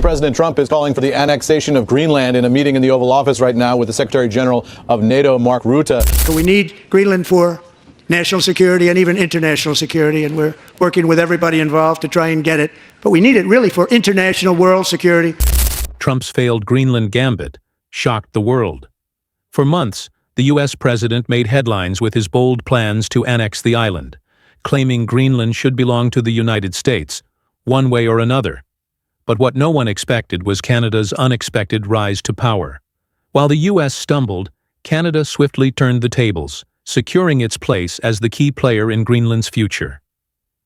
President Trump is calling for the annexation of Greenland in a meeting in the Oval Office right now with the Secretary General of NATO, Mark Rutte. We need Greenland for national security and even international security, and we're working with everybody involved to try and get it. But we need it really for international world security. Trump's failed Greenland gambit shocked the world. For months, the U.S. president made headlines with his bold plans to annex the island, claiming Greenland should belong to the United States, one way or another. But what no one expected was Canada's unexpected rise to power. While the U.S. stumbled, Canada swiftly turned the tables, securing its place as the key player in Greenland's future.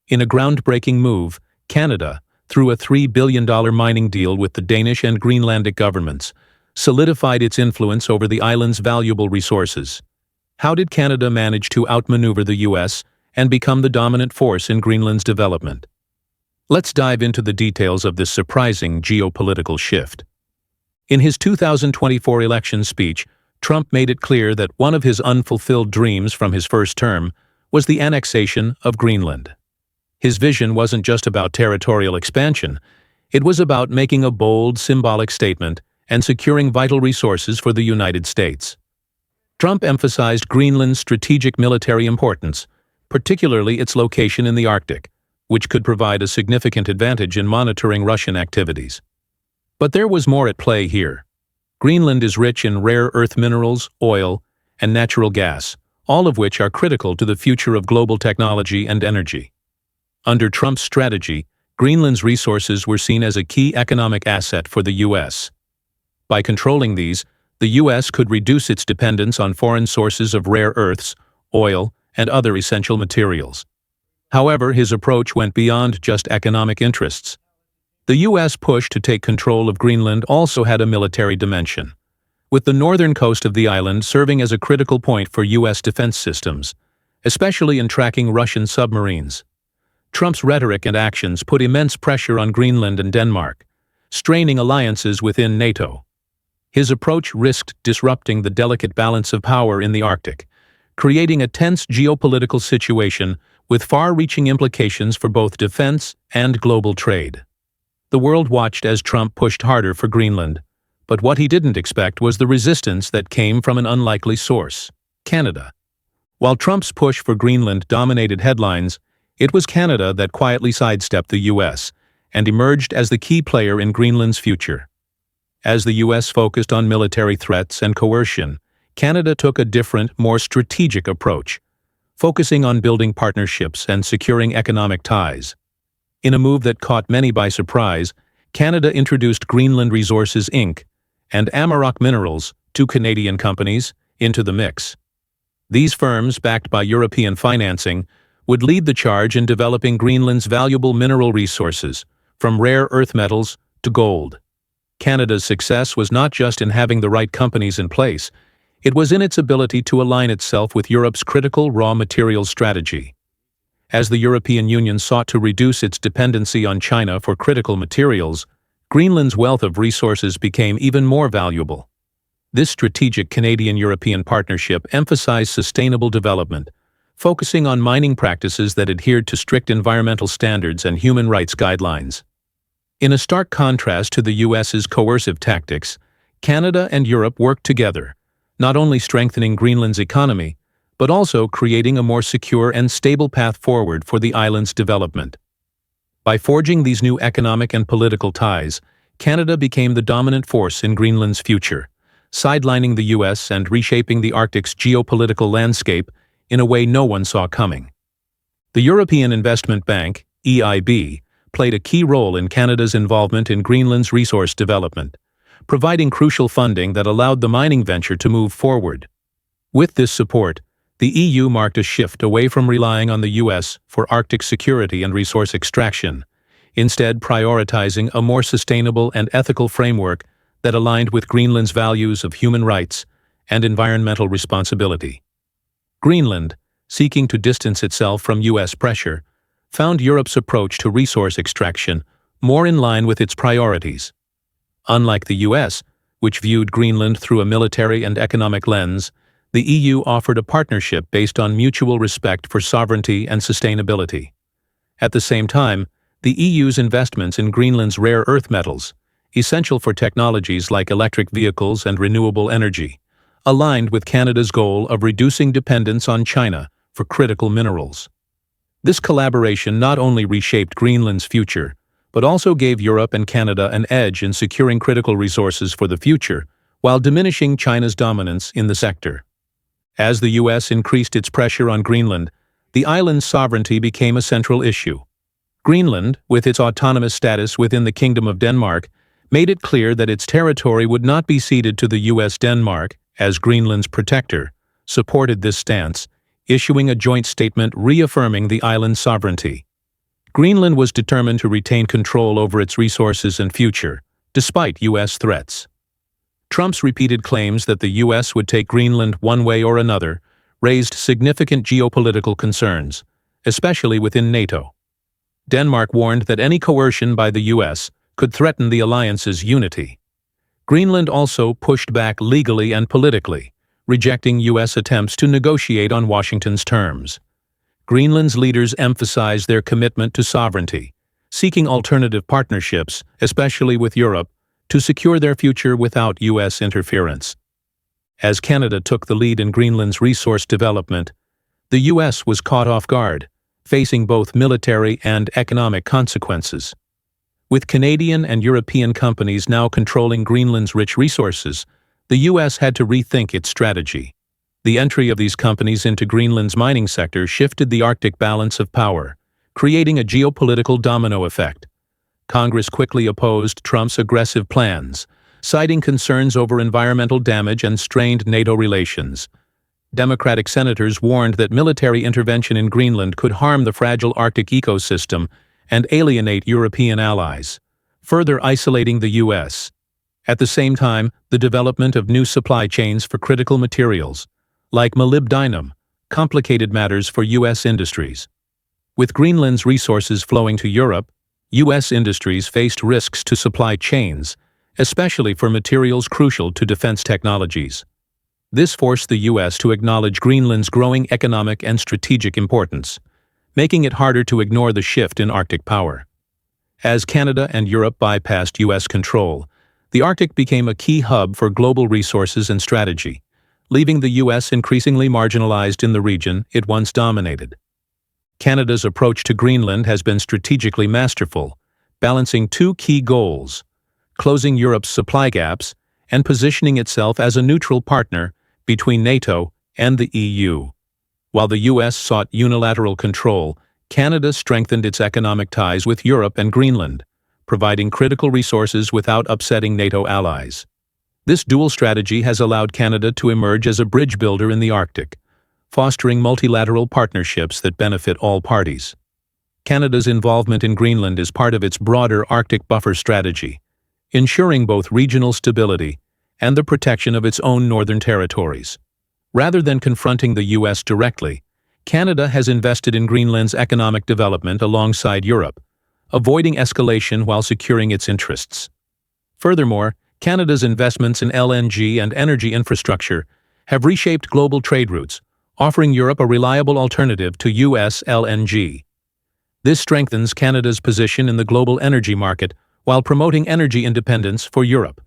In a groundbreaking move, Canada, through a $3 billion mining deal with the Danish and Greenlandic governments, solidified its influence over the island's valuable resources. How did Canada manage to outmaneuver the U.S. and become the dominant force in Greenland's development? Let's dive into the details of this surprising geopolitical shift. In his 2024 election speech, Trump made it clear that one of his unfulfilled dreams from his first term was the annexation of Greenland. His vision wasn't just about territorial expansion, it was about making a bold, symbolic statement and securing vital resources for the United States. Trump emphasized Greenland's strategic military importance, particularly its location in the Arctic, which could provide a significant advantage in monitoring Russian activities. But there was more at play here. Greenland is rich in rare earth minerals, oil, and natural gas, all of which are critical to the future of global technology and energy. Under Trump's strategy, Greenland's resources were seen as a key economic asset for the U.S. By controlling these, the U.S. could reduce its dependence on foreign sources of rare earths, oil, and other essential materials. However, his approach went beyond just economic interests. The U.S. push to take control of Greenland also had a military dimension, with the northern coast of the island serving as a critical point for U.S. defense systems, especially in tracking Russian submarines. Trump's rhetoric and actions put immense pressure on Greenland and Denmark, straining alliances within NATO. His approach risked disrupting the delicate balance of power in the Arctic, creating a tense geopolitical situation with far-reaching implications for both defense and global trade. The world watched as Trump pushed harder for Greenland, but what he didn't expect was the resistance that came from an unlikely source: Canada. While Trump's push for Greenland dominated headlines, it was Canada that quietly sidestepped the U.S. and emerged as the key player in Greenland's future. As the U.S. focused on military threats and coercion, Canada took a different, more strategic approach, focusing on building partnerships and securing economic ties. In a move that caught many by surprise, Canada introduced Greenland Resources Inc. and Amaroq Minerals, two Canadian companies, into the mix. These firms, backed by European financing, would lead the charge in developing Greenland's valuable mineral resources, from rare earth metals to gold. Canada's success was not just in having the right companies in place, it was in its ability to align itself with Europe's critical raw materials strategy. As the European Union sought to reduce its dependency on China for critical materials, Greenland's wealth of resources became even more valuable. This strategic Canadian-European partnership emphasized sustainable development, focusing on mining practices that adhered to strict environmental standards and human rights guidelines. In a stark contrast to the U.S.'s coercive tactics, Canada and Europe worked together, not only strengthening Greenland's economy, but also creating a more secure and stable path forward for the island's development. By forging these new economic and political ties, Canada became the dominant force in Greenland's future, sidelining the U.S. and reshaping the Arctic's geopolitical landscape in a way no one saw coming. The European Investment Bank, EIB, played a key role in Canada's involvement in Greenland's resource development, providing crucial funding that allowed the mining venture to move forward. With this support, the EU marked a shift away from relying on the U.S. for Arctic security and resource extraction, instead prioritizing a more sustainable and ethical framework that aligned with Greenland's values of human rights and environmental responsibility. Greenland, seeking to distance itself from U.S. pressure, found Europe's approach to resource extraction more in line with its priorities. Unlike the U.S., which viewed Greenland through a military and economic lens, the EU offered a partnership based on mutual respect for sovereignty and sustainability. At the same time, the EU's investments in Greenland's rare earth metals, essential for technologies like electric vehicles and renewable energy, aligned with Canada's goal of reducing dependence on China for critical minerals. This collaboration not only reshaped Greenland's future, but also gave Europe and Canada an edge in securing critical resources for the future, while diminishing China's dominance in the sector. As the U.S. increased its pressure on Greenland, the island's sovereignty became a central issue. Greenland, with its autonomous status within the Kingdom of Denmark, made it clear that its territory would not be ceded to the U.S. Denmark, as Greenland's protector, supported this stance, issuing a joint statement reaffirming the island's sovereignty. Greenland was determined to retain control over its resources and future, despite U.S. threats. Trump's repeated claims that the U.S. would take Greenland one way or another raised significant geopolitical concerns, especially within NATO. Denmark warned that any coercion by the U.S. could threaten the alliance's unity. Greenland also pushed back legally and politically, rejecting U.S. attempts to negotiate on Washington's terms. Greenland's leaders emphasized their commitment to sovereignty, seeking alternative partnerships, especially with Europe, to secure their future without U.S. interference. As Canada took the lead in Greenland's resource development, the U.S. was caught off guard, facing both military and economic consequences. With Canadian and European companies now controlling Greenland's rich resources, the U.S. had to rethink its strategy. The entry of these companies into Greenland's mining sector shifted the Arctic balance of power, creating a geopolitical domino effect. Congress quickly opposed Trump's aggressive plans, citing concerns over environmental damage and strained NATO relations. Democratic senators warned that military intervention in Greenland could harm the fragile Arctic ecosystem and alienate European allies, further isolating the U.S. At the same time, the development of new supply chains for critical materials, like molybdenum, complicated matters for U.S. industries. With Greenland's resources flowing to Europe, U.S. industries faced risks to supply chains, especially for materials crucial to defense technologies. This forced the U.S. to acknowledge Greenland's growing economic and strategic importance, making it harder to ignore the shift in Arctic power. As Canada and Europe bypassed U.S. control, the Arctic became a key hub for global resources and strategy, leaving the U.S. increasingly marginalized in the region it once dominated. Canada's approach to Greenland has been strategically masterful, balancing two key goals: closing Europe's supply gaps and positioning itself as a neutral partner between NATO and the EU. While the U.S. sought unilateral control, Canada strengthened its economic ties with Europe and Greenland, providing critical resources without upsetting NATO allies. This dual strategy has allowed Canada to emerge as a bridge builder in the Arctic, fostering multilateral partnerships that benefit all parties. Canada's involvement in Greenland is part of its broader Arctic buffer strategy, ensuring both regional stability and the protection of its own northern territories. Rather than confronting the U.S. directly, Canada has invested in Greenland's economic development alongside Europe, avoiding escalation while securing its interests. Furthermore, Canada's investments in LNG and energy infrastructure have reshaped global trade routes, offering Europe a reliable alternative to U.S. LNG. This strengthens Canada's position in the global energy market while promoting energy independence for Europe.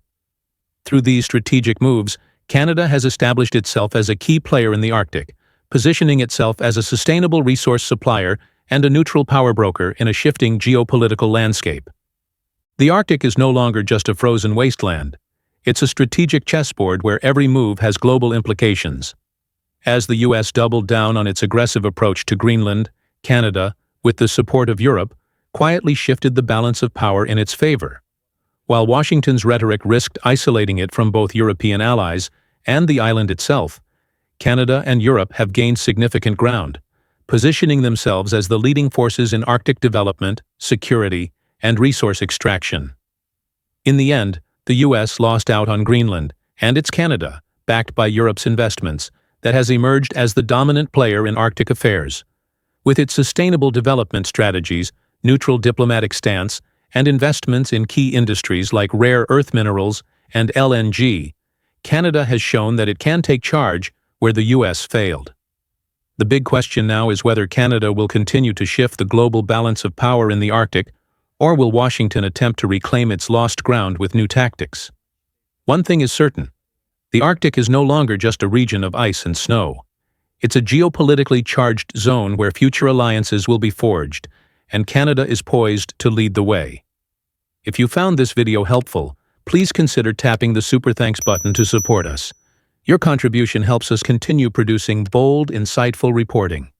Through these strategic moves, Canada has established itself as a key player in the Arctic, positioning itself as a sustainable resource supplier and a neutral power broker in a shifting geopolitical landscape. The Arctic is no longer just a frozen wasteland. It's a strategic chessboard where every move has global implications. As the U.S. doubled down on its aggressive approach to Greenland, Canada, with the support of Europe, quietly shifted the balance of power in its favor. While Washington's rhetoric risked isolating it from both European allies and the island itself, Canada and Europe have gained significant ground, positioning themselves as the leading forces in Arctic development, security, and resource extraction. In the end, the U.S. lost out on Greenland, and it's Canada, backed by Europe's investments, that has emerged as the dominant player in Arctic affairs. With its sustainable development strategies, neutral diplomatic stance, and investments in key industries like rare earth minerals and LNG, Canada has shown that it can take charge where the U.S. failed. The big question now is whether Canada will continue to shift the global balance of power in the Arctic, Or will Washington attempt to reclaim its lost ground with new tactics? One thing is certain. The Arctic is no longer just a region of ice and snow. It's a geopolitically charged zone where future alliances will be forged, and Canada is poised to lead the way. If you found this video helpful, please consider tapping the Super Thanks button to support us. Your contribution helps us continue producing bold, insightful reporting.